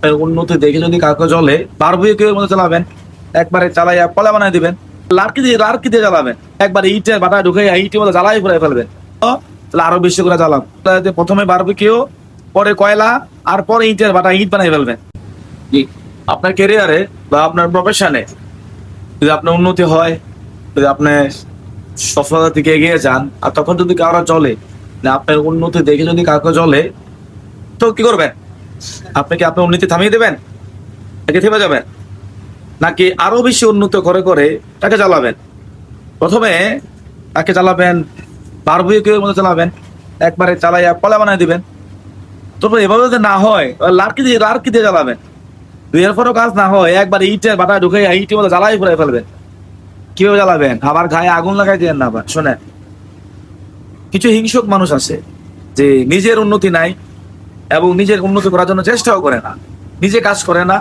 আপনার উন্নতি দেখে যদি কাউকে জ্বলে বারবিকিউর মধ্যে চালাবেন, একবারে চালাইয়া কলা বানাই দিবেন, লার্কি দিয়ে জ্বালাবেন, একবারে ইটের বাটা ঢুকে ইটের মধ্যে জ্বালাই ফুরাই ফেলবেন, তাহলে আরো বেশি করে জ্বালাম। প্রথমে বারবিকিউ, পরে কয়লা, আর পরে ইটের বাটা ইট বানাই ফেলবেন। আপনার ক্যারিয়ারে বা আপনার প্রফেশনে যদি আপনার উন্নতি হয়, যদি আপনি সফলতার দিকে এগিয়ে যান, আর তখন যদি কারো চলে না আপনার উন্নতি দেখে যদি কাউকে চলে, তো কি করবেন? আপনি কি আপনার উন্নতি থামিয়ে দেবেন নাকি থেমে যাবেন, নাকি আরো বেশি উন্নত করে করে তাকে চালাবেন? প্রথমে তাকে চালাবেন বারবিকিউর মধ্যে চালাবেন, একবারে চালাইয়া কলা বানাই দিবেন। তবে এভাবে যদি না হয় লার্কি দিয়ে জ্বালাবেন। এরপরও কাজ না হয়, একবার ইটের বাটা ঢুকে ইটের মধ্যে জ্বালাই ফুরাই ফেলবেন। কিভাবে জ্বালাবেন? আবার গায়ে আগুন লাগাই দিয়েন না। আবার শোনেন, কিছু হিংসুক মানুষ আছে যে নিজের উন্নতি নাই এবং নিজের উন্নতি করার জন্য চেষ্টাও করে না, নিজে কাজ করে না,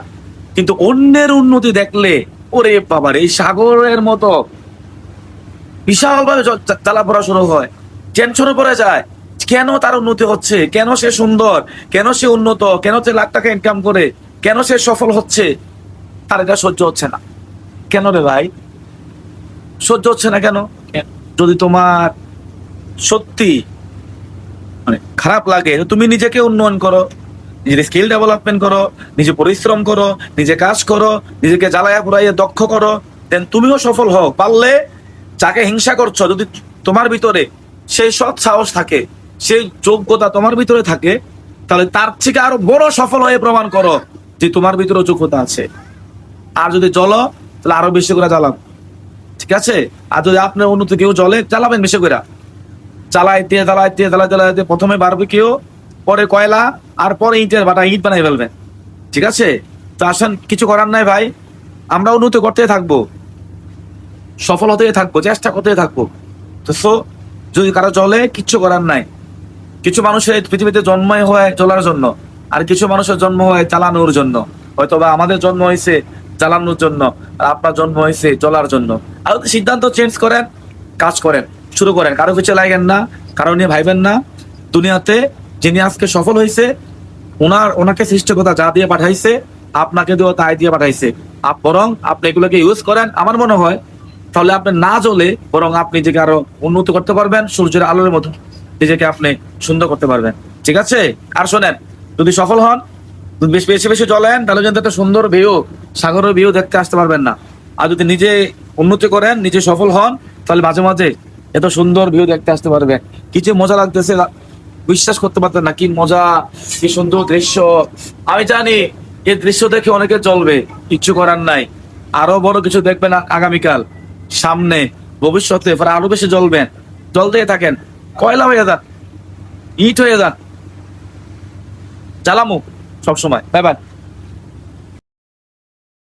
কিন্তু অন্যের উন্নতি দেখলে ওরে বাবার এই সাগরের মতো বিশাল ভাবে জ্বালা পড়া শুরু হয়, টেনশনে পড়ে যায়। কেন তার উন্নতি হচ্ছে, কেন সে সুন্দর, কেন সে উন্নত, কেন সে লাখ টাকা ইনকাম করে, কেন সে সফল হচ্ছে, তার এটা সহ্য হচ্ছে না। কেন রে ভাই সহ্য হচ্ছে না কেন? যদি তোমার সত্যি মানে খারাপ লাগে, তুমি নিজেকে উন্নয়ন করো, নিজের স্কিল ডেভেলপমেন্ট করো, নিজে পরিশ্রম করো, নিজে কাজ করো, নিজেকে জ্বালাইয়া পুরাইয়া দক্ষ করো, দেন তুমিও সফল হও। পারলে যাকে হিংসা করছো, যদি তোমার ভিতরে সেই সৎ সাহস থাকে, সেই যোগ্যতা তোমার ভিতরে থাকে, তাহলে তার থেকে আরো বড় সফল হয়ে প্রমাণ করো যে তোমার ভিতরে যোগ্যতা আছে। আর যদি জ্বলো, তাহলে আরো বেশি করে জ্বালাও, ঠিক আছে? আর যদি আপনার উন্নতি কেউ জ্বলে, জ্বালাবেন বেশি করে, জ্বালাইতে প্রথমে বারবিকিউ, পরে কয়লা, আর পরে ইটের বাটা ইট বানাই ফেলবেন, ঠিক আছে? তো আসেন, কিছু করার নাই ভাই, আমরা উন্নতি করতে থাকবো, সফল হতে থাকবো, চেষ্টা করতে থাকবো। তো যদি কারো চলে, কিচ্ছু করার নাই। কিছু মানুষের পৃথিবীতে জন্মই হয় চলার জন্য, আর কিছু মানুষের জন্ম হয় চালানোর জন্য। হয়তোবা আমাদের জন্ম হয়েছে চালানোর জন্য, আর আপনার জন্ম হয়েছে চলার জন্য। আর যদি সিদ্ধান্ত চেঞ্জ করেন, কাজ করেন, শুরু করেন, কারো পিছিয়ে লাগেন না, কারো নিয়ে ভাইবেন না। দুনিয়াতে যিনি আজকে সফল হয়েছে, ওনাকে সৃষ্টিকর্তা যা দিয়ে পাঠাইছে, আপনাকে দিয়েও তাই দিয়ে পাঠাইছে। বরং আপনি এগুলোকে ইউজ করেন, আমার মনে হয় তাহলে আপনি না জ্বলে বরং আপনি নিজেকে আরো উন্নতি করতে পারবেন, সূর্যের আলোর মতো নিজেকে আপনি সুন্দর করতে পারবেন, ঠিক আছে? আর শোনেন, যদি সফল হন, বেশি বেশি বেশি জ্বলেন, তাহলে কিন্তু একটা সুন্দর ভিউ, সাগরের ভিউ দেখতে আসতে পারবেন না। আর যদি নিজে উন্নতি করেন, নিজে সফল হন, তাহলে মাঝে মাঝে এত সুন্দর ভিউ দেখতে আসতে পারবেন। কিছু মজা লাগতেছে, বিশ্বাস করতে পারতেন না, কি মজা, কি সুন্দর দৃশ্য। আমি জানি এই দৃশ্য দেখে অনেকে জ্বলবে, কিচ্ছু করার নাই। আরো বড় কিছু দেখবেন আগামীকাল, সামনে, ভবিষ্যতে, আরো বেশি জ্বলবেন। জ্বলতেই থাকেন, কয়লা হয়ে যান, ইট হয়ে যান, জ্বালামু সবসময়। Bye bye.